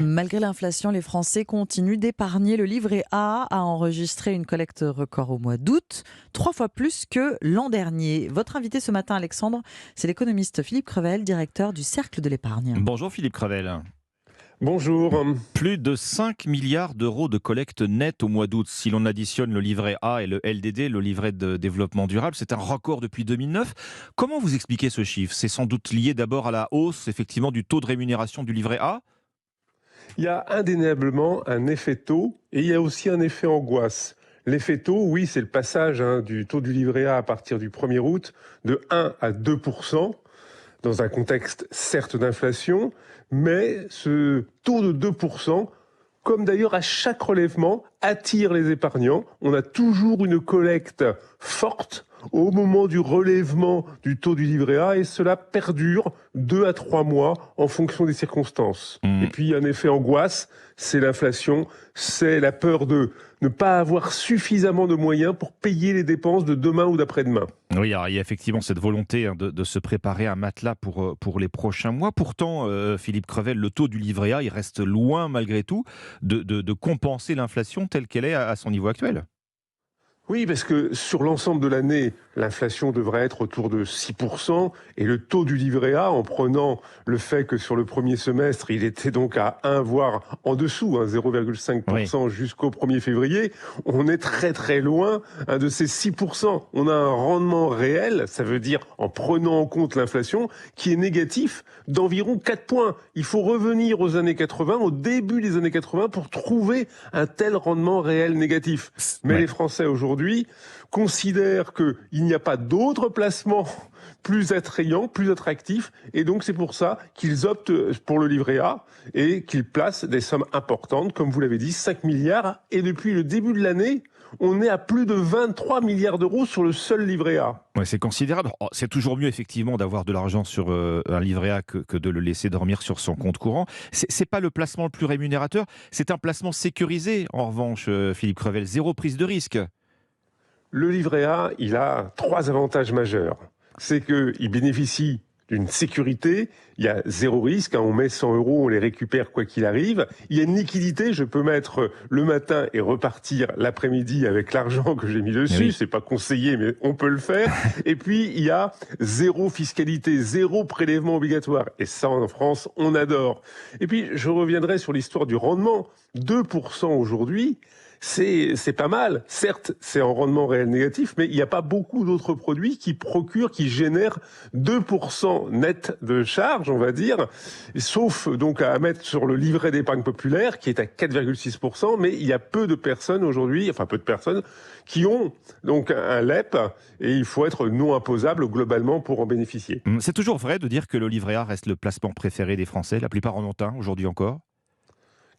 Malgré l'inflation, les Français continuent d'épargner. Le livret A a enregistré une collecte record au mois d'août, 3 fois plus que l'an dernier. Votre invité ce matin, Alexandre, c'est l'économiste Philippe Crevel, directeur du Cercle de l'épargne. Bonjour Philippe Crevel. Bonjour. Plus de 5 milliards d'euros de collecte nette au mois d'août. Si l'on additionne le livret A et le LDD, le livret de développement durable, c'est un record depuis 2009. Comment vous expliquez ce chiffre? C'est sans doute lié d'abord à la hausse effectivement du taux de rémunération du livret A. Il y a indéniablement un effet taux et il y a aussi un effet angoisse. L'effet taux, oui, c'est le passage du taux du livret A à partir du 1er août de 1 à 2%, dans un contexte certes d'inflation, mais ce taux de 2%, comme d'ailleurs à chaque relèvement, attire les épargnants. On a toujours une collecte forte au moment du relèvement du taux du livret A et cela perdure 2 à 3 mois en fonction des circonstances. Et puis il y a un effet angoisse, c'est l'inflation, c'est la peur de ne pas avoir suffisamment de moyens pour payer les dépenses de demain ou d'après-demain. Oui, alors il y a effectivement cette volonté de se préparer un matelas pour les prochains mois. Pourtant, Philippe Crevel, le taux du livret A, il reste loin malgré tout de compenser l'inflation telle qu'elle est à son niveau actuel. Oui, parce que sur l'ensemble de l'année, l'inflation devrait être autour de 6%, et le taux du livret A, en prenant le fait que sur le premier semestre, il était donc à 1, voire en dessous, 0,5% jusqu'au 1er février, on est très très loin de ces 6%. On a un rendement réel, ça veut dire en prenant en compte l'inflation, qui est négatif d'environ 4 points. Il faut revenir aux années 80, au début des années 80, pour trouver un tel rendement réel négatif. Mais les Français aujourd'hui considèrent qu'il n'y a pas d'autres placements plus attrayants, plus attractifs, et donc c'est pour ça qu'ils optent pour le livret A et qu'ils placent des sommes importantes, comme vous l'avez dit, 5 milliards, et depuis le début de l'année, on est à plus de 23 milliards d'euros sur le seul livret A. Ouais, c'est considérable. C'est toujours mieux effectivement d'avoir de l'argent sur un livret A que de le laisser dormir sur son compte courant. C'est pas le placement le plus rémunérateur, c'est un placement sécurisé en revanche, Philippe Crevel, zéro prise de risque. Le livret A, il a 3 avantages majeurs. C'est qu'il bénéficie d'une sécurité, il y a 0 risque, on met 100 euros, on les récupère quoi qu'il arrive. Il y a une liquidité, je peux mettre le matin et repartir l'après-midi avec l'argent que j'ai mis dessus. Oui. C'est pas conseillé, mais on peut le faire. Et puis, il y a 0 fiscalité, 0 prélèvement obligatoire. Et ça, en France, on adore. Et puis, je reviendrai sur l'histoire du rendement. 2% aujourd'hui, c'est pas mal. Certes, c'est en rendement réel négatif, mais il n'y a pas beaucoup d'autres produits qui génèrent 2% net de charge, on va dire, sauf donc à mettre sur le livret d'épargne populaire, qui est à 4,6%, mais il y a peu de personnes aujourd'hui, qui ont donc un LEP, et il faut être non imposable globalement pour en bénéficier. C'est toujours vrai de dire que le livret A reste le placement préféré des Français. La plupart en ont un aujourd'hui encore.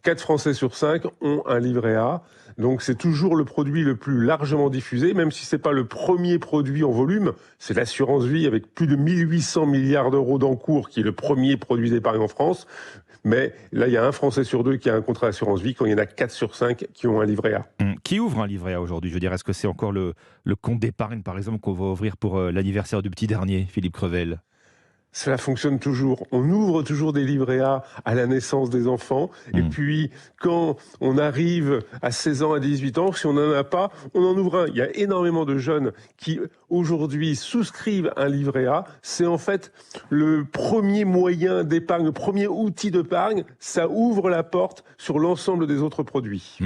4 Français sur 5 ont un livret A, donc c'est toujours le produit le plus largement diffusé, même si c'est pas le premier produit en volume, c'est l'assurance vie avec plus de 1800 milliards d'euros d'encours qui est le premier produit d'épargne en France. Mais là, il y a 1 Français sur 2 qui a un contrat d'assurance vie, quand il y en a 4 sur 5 qui ont un livret A. Qui ouvre un livret A aujourd'hui? Je veux dire, est-ce que c'est encore le compte d'épargne, par exemple, qu'on va ouvrir pour l'anniversaire du petit dernier, Philippe Crevel? Cela fonctionne toujours. On ouvre toujours des livrets A à la naissance des enfants. Et puis, quand on arrive à 16 ans, à 18 ans, si on n'en a pas, on en ouvre un. Il y a énormément de jeunes qui, aujourd'hui, souscrivent un livret A. C'est en fait le premier moyen d'épargne, le premier outil d'épargne. Ça ouvre la porte sur l'ensemble des autres produits.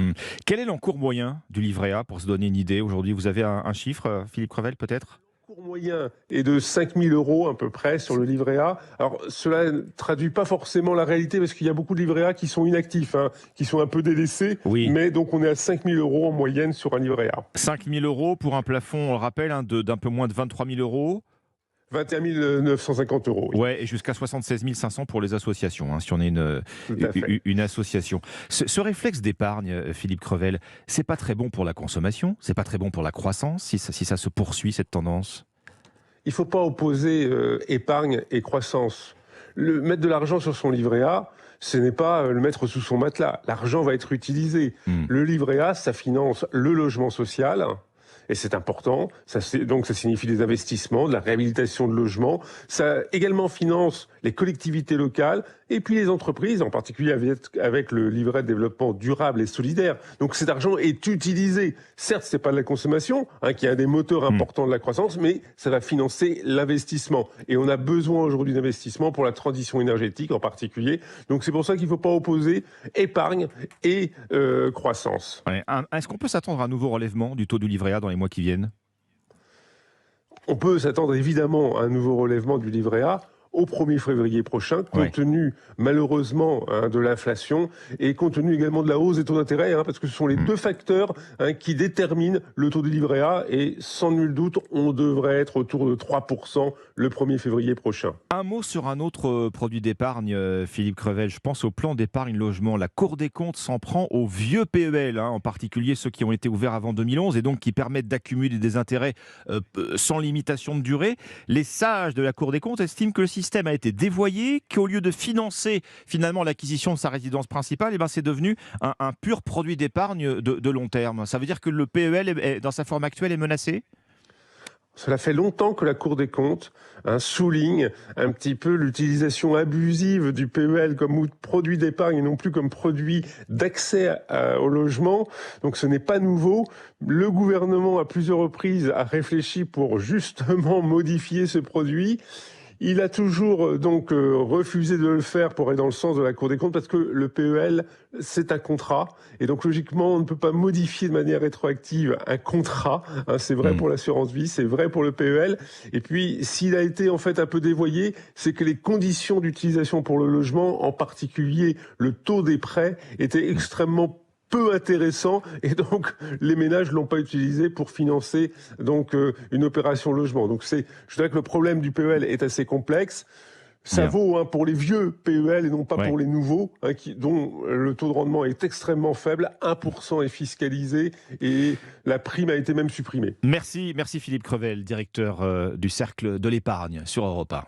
Quel est l'encours moyen du livret A, pour se donner une idée? Aujourd'hui, vous avez un chiffre, Philippe Crevel, peut-être? Le cours moyen est de 5 000 euros à peu près sur le livret A. Alors cela ne traduit pas forcément la réalité parce qu'il y a beaucoup de livrets A qui sont inactifs, qui sont un peu délaissés. Oui. Mais donc on est à 5 000 euros en moyenne sur un livret A. 5 000 euros pour un plafond, on le rappelle, d'un peu moins de 23 000 euros. 21 950 euros. Oui. Ouais, et jusqu'à 76 500 pour les associations, si on est une association. Ce réflexe d'épargne, Philippe Crevel, c'est pas très bon pour la consommation, c'est pas très bon pour la croissance, si ça se poursuit, cette tendance? Il ne faut pas opposer épargne et croissance. Mettre de l'argent sur son livret A, ce n'est pas le mettre sous son matelas. L'argent va être utilisé. Le livret A, ça finance le logement social. Et c'est important, donc ça signifie des investissements, de la réhabilitation de logements, ça également finance les collectivités locales et puis les entreprises, en particulier avec le livret de développement durable et solidaire. Donc cet argent est utilisé. Certes, c'est pas de la consommation, qui est un des moteurs importants de la croissance, mais ça va financer l'investissement. Et on a besoin aujourd'hui d'investissement pour la transition énergétique en particulier. Donc c'est pour ça qu'il ne faut pas opposer épargne et croissance. Ouais. Est-ce qu'on peut s'attendre à un nouveau relèvement du taux du livret A dans les mois qui viennent ? On peut s'attendre évidemment à un nouveau relèvement du livret A au 1er février prochain, compte tenu malheureusement de l'inflation et compte tenu également de la hausse des taux d'intérêt, parce que ce sont les deux facteurs qui déterminent le taux du livret A et sans nul doute, on devrait être autour de 3% le 1er février prochain. Un mot sur un autre produit d'épargne, Philippe Crevel. Je pense au plan d'épargne logement. La Cour des comptes s'en prend aux vieux PEL, en particulier ceux qui ont été ouverts avant 2011 et donc qui permettent d'accumuler des intérêts sans limitation de durée. Les sages de la Cour des comptes estiment que le système a été dévoyé, qu'au lieu de financer finalement l'acquisition de sa résidence principale, c'est devenu un pur produit d'épargne de long terme. Ça veut dire que le PEL, dans sa forme actuelle, est menacé ? Cela fait longtemps que la Cour des comptes souligne un petit peu l'utilisation abusive du PEL comme produit d'épargne et non plus comme produit d'accès au logement. Donc ce n'est pas nouveau. Le gouvernement, à plusieurs reprises, a réfléchi pour justement modifier ce produit. Il a toujours refusé de le faire pour aller dans le sens de la Cour des comptes parce que le PEL, c'est un contrat. Et donc logiquement, on ne peut pas modifier de manière rétroactive un contrat. C'est vrai pour l'assurance vie, c'est vrai pour le PEL. Et puis, s'il a été en fait un peu dévoyé, c'est que les conditions d'utilisation pour le logement, en particulier le taux des prêts, étaient extrêmement peu intéressant et donc les ménages l'ont pas utilisé pour financer une opération logement. Donc je dirais que le problème du PEL est assez complexe. Ça vaut pour les vieux PEL et non pas pour les nouveaux, dont le taux de rendement est extrêmement faible. 1% est fiscalisé et la prime a été même supprimée. Merci Philippe Crevel, directeur du Cercle de l'épargne sur Europe 1.